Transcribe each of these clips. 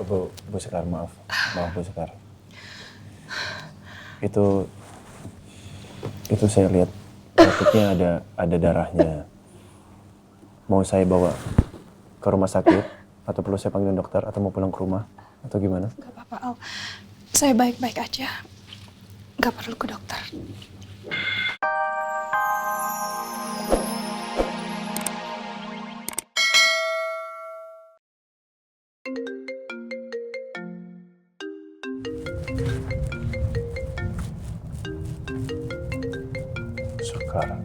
Bu Sekar, maaf Bu Sekar. Itu saya lihat batuknya ada darahnya. Mau saya bawa ke rumah sakit atau perlu saya panggil dokter atau mau pulang ke rumah atau gimana? Gak apa-apa Al, saya baik-baik aja. Gak perlu ke dokter. Sekar.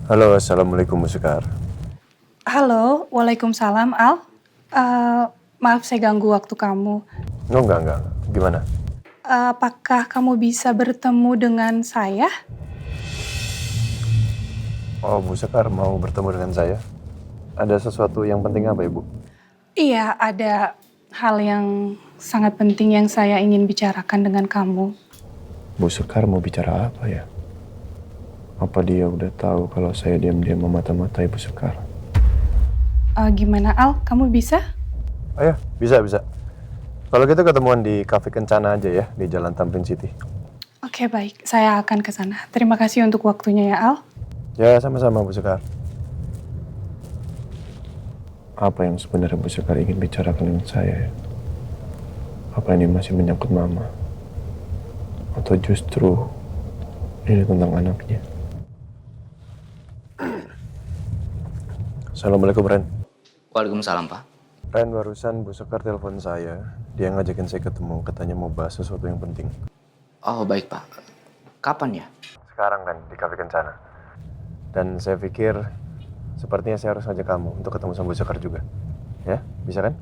Halo, assalamualaikum Bu Sekar. Halo, waalaikumsalam Al. Maaf saya ganggu waktu kamu. Oh, enggak. Gimana? Apakah kamu bisa bertemu dengan saya? Oh, Bu Sekar mau bertemu dengan saya? Ada sesuatu yang penting apa, Ibu? Iya, ada hal yang sangat penting yang saya ingin bicarakan dengan kamu. Bu Sekar mau bicara apa ya? Apa dia udah tahu kalau saya diam-diam memata-matai Bu Sekar? Gimana Al, kamu bisa? Oh ya, bisa. Kalau gitu ketemuan di Cafe Kencana aja ya, di Jalan Tamrin City. Oke, baik. Saya akan ke sana. Terima kasih untuk waktunya ya Al. Ya, sama-sama Bu Sekar. Apa yang sebenarnya Bu Sekar ingin bicarakan dengan saya ya? Apa ini masih menyangkut Mama? Atau justru ini tentang anaknya? Assalamualaikum, Ren. Waalaikumsalam, Pak. Ren, barusan Bu Sekar telepon saya. Dia ngajakin saya ketemu, katanya mau bahas sesuatu yang penting. Oh, baik, Pak. Kapan ya? Sekarang, Ren, di Cafe Kencana. Dan saya pikir sepertinya saya harus ngajak kamu untuk ketemu sama Bu Sekar juga. Ya, bisa kan?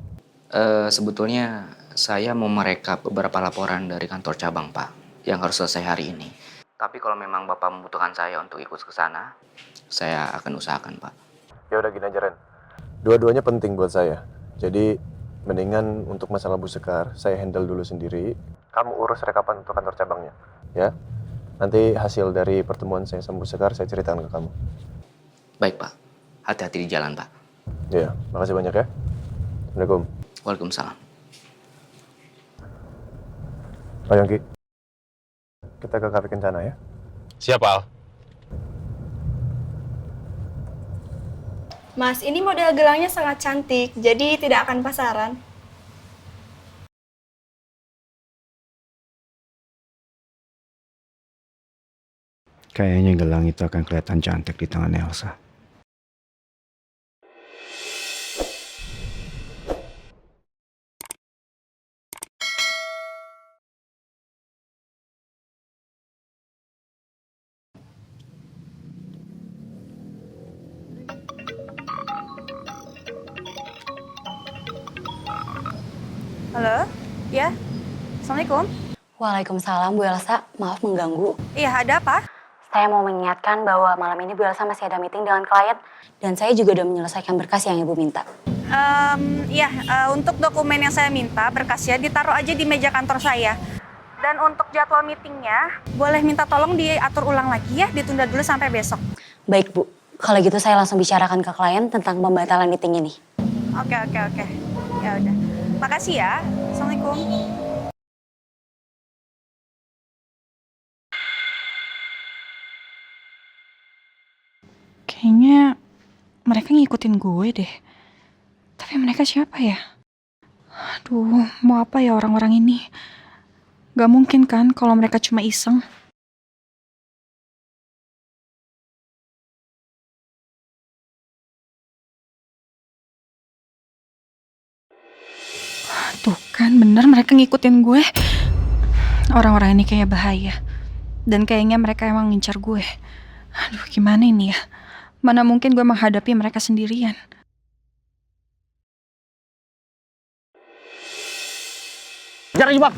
Sebetulnya saya mau merekap beberapa laporan dari kantor cabang, Pak, yang harus selesai hari ini. Tapi kalau memang Bapak membutuhkan saya untuk ikut ke sana, saya akan usahakan, Pak. Ya udah gini aja, Ren. Dua-duanya penting buat saya. Jadi mendingan untuk masalah Bu Sekar, saya handle dulu sendiri. Kamu urus rekapan untuk kantor cabangnya, ya. Nanti hasil dari pertemuan saya sama Bu Sekar saya ceritakan ke kamu. Baik, Pak. Hati-hati di jalan, Pak. Ya, makasih banyak ya. Assalamualaikum. Waalaikumsalam. Pak Yongki, kita ke Cafe Kencana ya. Siap, Al. Mas, ini model gelangnya sangat cantik, jadi tidak akan pasaran. Kayaknya gelang itu akan kelihatan cantik di tangan Elsa. Halo? Ya? Assalamualaikum? Waalaikumsalam Bu Elsa, maaf mengganggu. Iya, ada apa? Saya mau mengingatkan bahwa malam ini Bu Elsa masih ada meeting dengan klien dan saya juga udah menyelesaikan berkas yang Ibu minta. Untuk dokumen yang saya minta, berkasnya ditaruh aja di meja kantor saya. Dan untuk jadwal meetingnya, boleh minta tolong diatur ulang lagi ya, ditunda dulu sampai besok. Baik Bu, kalau gitu saya langsung bicarakan ke klien tentang pembatalan meeting ini. Oke. Ya udah. Makasih ya. Assalamualaikum. Kayaknya mereka ngikutin gue deh. Tapi mereka siapa ya? Aduh, mau apa ya orang-orang ini? Gak mungkin kan kalau mereka cuma iseng. Tuh kan bener mereka ngikutin gue. Orang-orang ini kayaknya bahaya. Dan kayaknya mereka emang ngincar gue. Aduh, gimana ini ya? Mana mungkin gue menghadapi mereka sendirian. Kejar aja, Bang.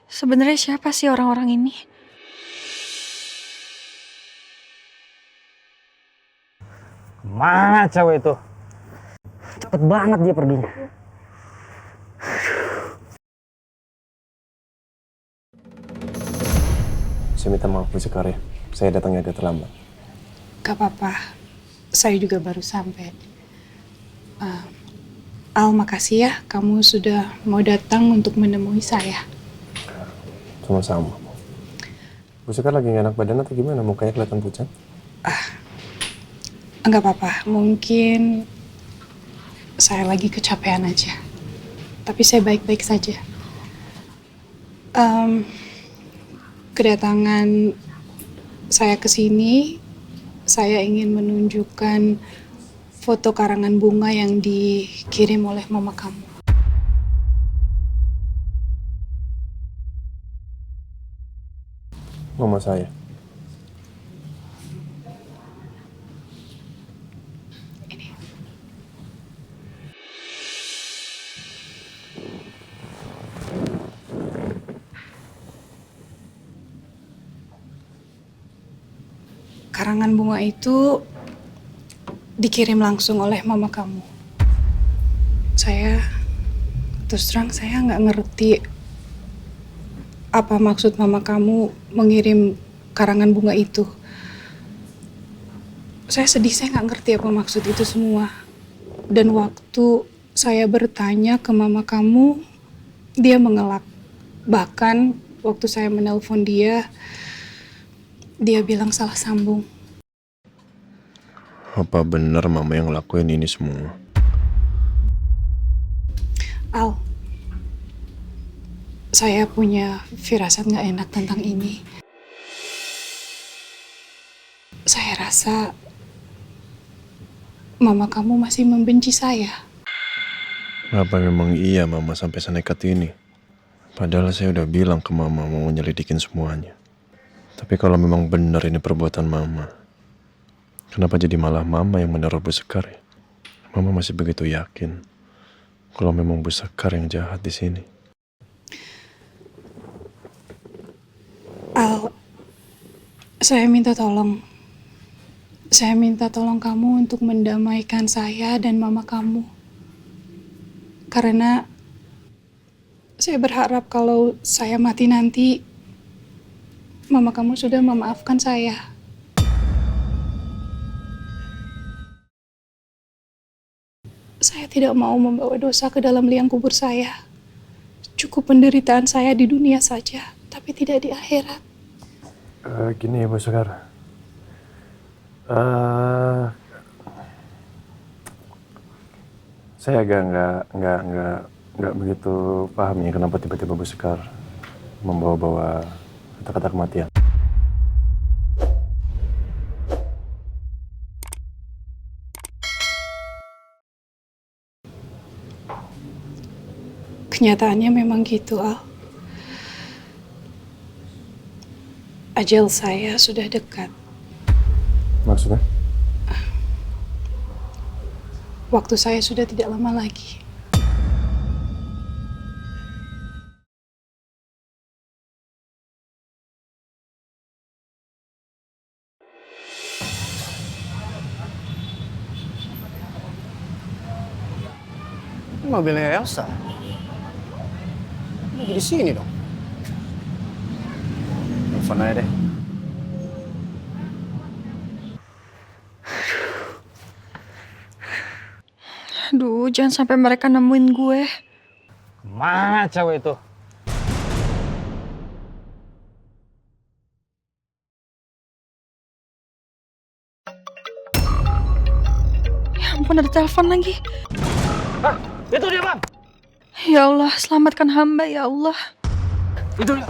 Sebenarnya siapa sih orang-orang ini? Mana cewek itu? Cepet banget dia perginya. Saya minta maaf Bu Sekar ya. Saya datangnya agak terlambat. Gak apa-apa, saya juga baru sampai. Al, makasih ya kamu sudah mau datang untuk menemui saya. Sama-sama. Bu Sekar lagi nggak enak badan atau gimana? Mukanya kelihatan pucat. Enggak apa-apa, mungkin saya lagi kecapean aja. Tapi saya baik-baik saja. Kedatangan saya ke sini, saya ingin menunjukkan foto karangan bunga yang dikirim oleh mama kamu. Mama saya. Karangan bunga itu dikirim langsung oleh mama kamu. Terus terang saya nggak ngerti apa maksud mama kamu mengirim karangan bunga itu. Saya sedih, saya nggak ngerti apa maksud itu semua. Dan waktu saya bertanya ke mama kamu, dia mengelak. Bahkan waktu saya menelpon dia bilang salah sambung. Apa benar Mama yang ngelakuin ini semua? Al, saya punya firasat nggak enak tentang ini. Saya rasa mama kamu masih membenci saya. Apa memang iya Mama sampai senekat ini? Padahal saya udah bilang ke Mama mau nyelidikin semuanya. Tapi kalau memang benar ini perbuatan Mama, kenapa jadi malah Mama yang meneror Bu Sekar ya? Mama masih begitu yakin kalau memang Bu Sekar yang jahat di sini. Al, saya minta tolong. Saya minta tolong kamu untuk mendamaikan saya dan mama kamu. Karena saya berharap kalau saya mati nanti, mama kamu sudah memaafkan saya. Saya tidak mau membawa dosa ke dalam liang kubur saya. Cukup penderitaan saya di dunia saja, tapi tidak di akhirat. Gini ya Bu Sekar. Saya agak nggak begitu paham ya kenapa tiba-tiba Bu Sekar membawa-bawa kata-kata kematian. Kenyataannya memang gitu, Al. Ajal saya sudah dekat. Maksudnya? Waktu saya sudah tidak lama lagi. Mobilnya Elsa. Lagi di sini dong. Telepon aja deh. Aduh, jangan sampai mereka nemuin gue. Mana cewek itu? Ya ampun, ada telepon lagi. Hah? Itu dia, Bang. Ya Allah, selamatkan hamba ya Allah. Itu dia.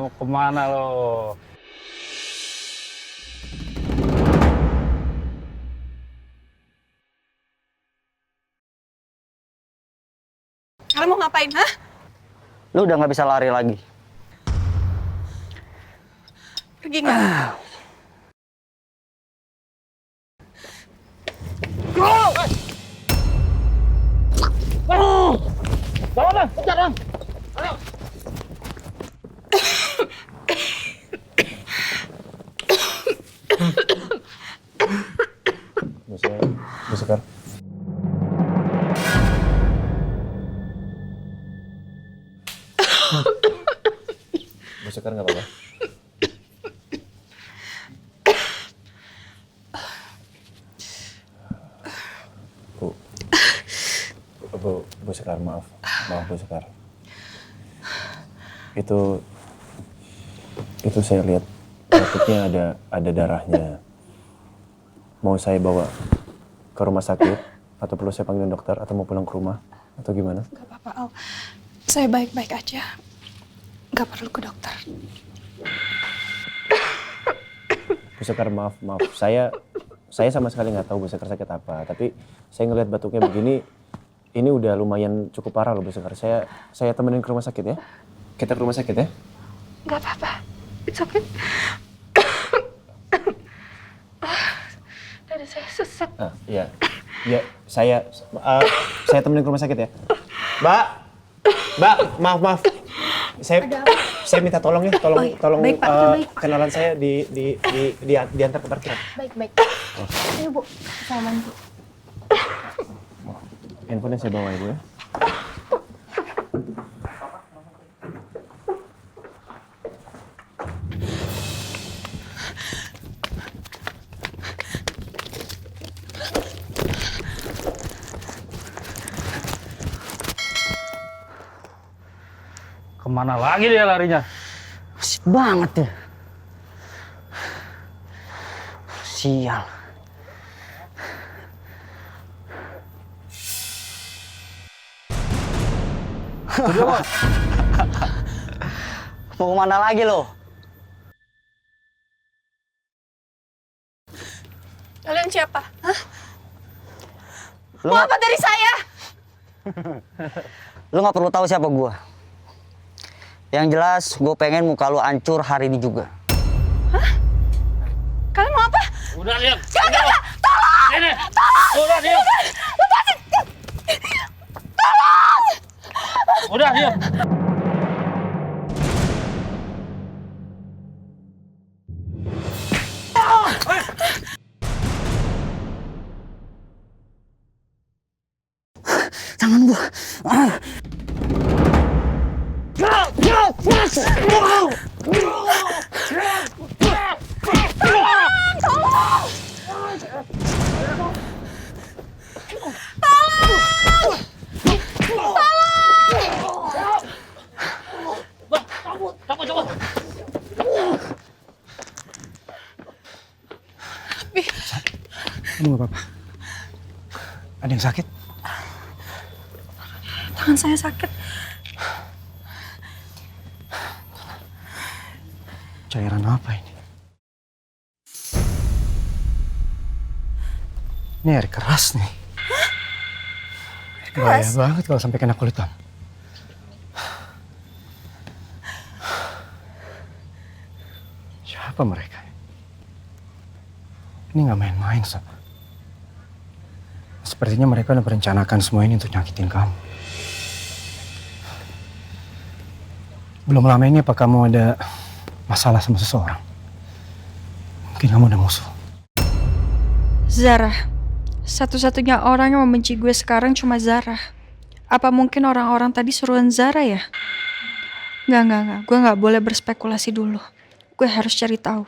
Mau kemana lo? Kalian mau ngapain, hah? Lu udah nggak bisa lari lagi. Pergi nggak? Bawa Bang, kejar Bang. Ayo. Bu Sekar. Sekar nggak apa-apa? Bu Sekar, maaf Bu Sekar. Itu saya lihat batuknya ada darahnya. Mau saya bawa ke rumah sakit atau perlu saya panggilin dokter atau mau pulang ke rumah atau gimana? Gak apa-apa, Al. Saya baik-baik aja. Gak perlu ke dokter. Bu Sekar, maaf. Saya sama sekali nggak tahu Bu Sekar sakit apa. Tapi saya ngelihat batuknya begini, ini udah lumayan cukup parah loh Bu Sekar. Saya temenin ke rumah sakit ya. Kita ke rumah sakit ya. Gak apa-apa. It's okay. Dada saya sesak. Iya. Iya, saya temenin ke rumah sakit ya. Mbak, maaf. Saya minta tolong ya, tolong baik, Pak, baik. kenalan saya diantar ke parkiran. Baik. Ayo, Bu. Salaman, Bu. Handphonenya saya bawa ya, Bu ya. Kemana lagi dia larinya? Asik banget ya. Sial. Mau kemana lagi lo? Kalian siapa? Hah? Mau apa dari saya? Lu nggak perlu tahu siapa gua. Yang jelas, gue pengen muka lu hancur hari ini juga. Kalian mau apa? Udah diam. Jangan! Tolong! Ini. Tolong! Udah diam. Lepasin! Tolong! Udah diam. Tangan gua. Cabut. Kamu nggak apa-apa? Ada yang sakit? Tangan saya sakit. Cairan apa ini? Ini air keras nih. Bahaya banget kalau sampai kena kulit kamu. Siapa mereka? Ini nggak main-main, Sob. Sepertinya mereka udah merencanakan semua ini untuk nyakitin kamu. Belum lama ini apa kamu ada masalah sama seseorang? Mungkin kamu ada musuh. Zara. Satu-satunya orang yang membenci gue sekarang cuma Zara. Apa mungkin orang-orang tadi suruhan Zara ya? Nggak. Gue nggak boleh berspekulasi dulu. Gue harus cari tahu.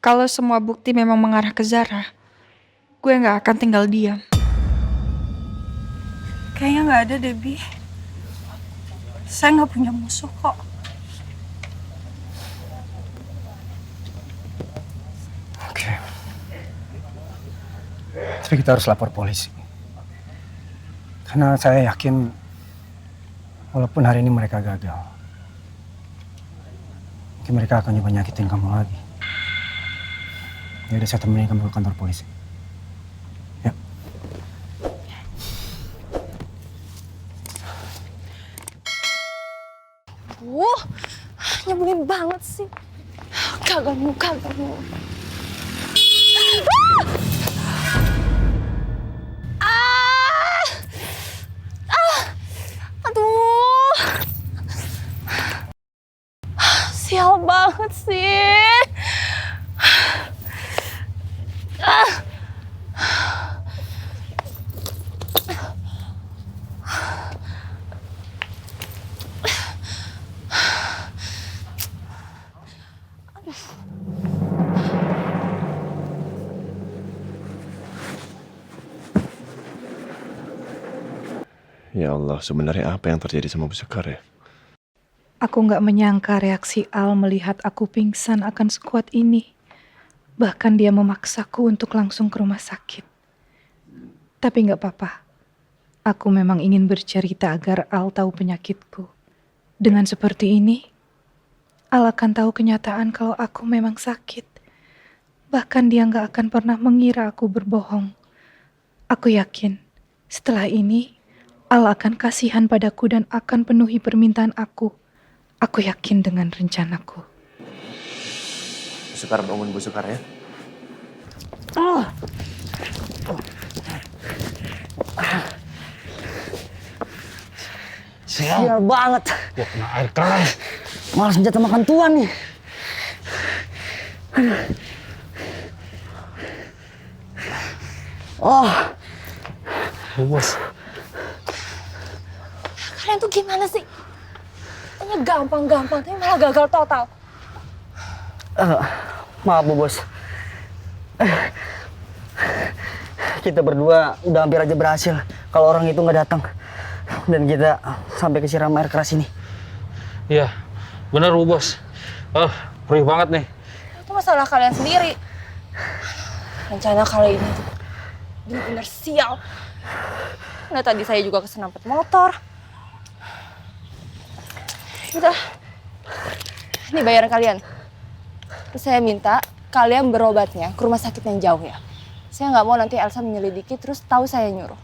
Kalau semua bukti memang mengarah ke Zara, gue nggak akan tinggal diam. Kayaknya nggak ada, Debbie. Saya nggak punya musuh kok. Oke. Tapi kita harus lapor polisi. Karena saya yakin walaupun hari ini mereka gagal, mungkin mereka akan coba nyakitin kamu lagi. Jadi saya temenin kamu ke kantor polisi. Ya. Nyebelin banget sih. Kagak mau. Aduh. Sial banget sih. Ya Allah, sebenarnya apa yang terjadi sama Bu Sekar ya? Aku nggak menyangka reaksi Al melihat aku pingsan akan sekuat ini. Bahkan dia memaksaku untuk langsung ke rumah sakit. Tapi nggak apa-apa. Aku memang ingin bercerita agar Al tahu penyakitku. Dengan seperti ini, Al akan tahu kenyataan kalau aku memang sakit. Bahkan dia nggak akan pernah mengira aku berbohong. Aku yakin, setelah ini, Al akan kasihan padaku dan akan penuhi permintaan aku. Aku yakin dengan rencanaku. Bu Sekar, bangun Bu Sekar ya. Sial banget. Wah, kena air keras. Malah senjata makan tuan nih. Oh, Bos. Kalian tuh gimana sih? Katanya gampang-gampang, tapi malah gagal total. maaf Bu Bos. Kita berdua udah hampir aja berhasil kalau orang itu nggak datang. Dan kita sampai ke siram air keras ini. Iya, bener Bu Bos. Perih banget nih. Itu masalah kalian sendiri. Rencana kali ini tuh bener-bener sial. Nah tadi saya juga kesenapet motor. Udah, ini bayaran kalian. Terus saya minta kalian berobatnya ke rumah sakit yang jauh ya. Saya nggak mau nanti Elsa menyelidiki terus tahu saya nyuruh.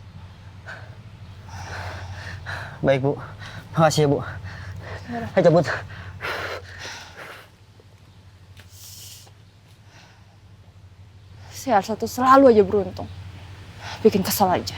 Baik Bu, makasih ya Bu. Ayo cabut. Si Elsa tuh selalu aja beruntung. Bikin kesel aja.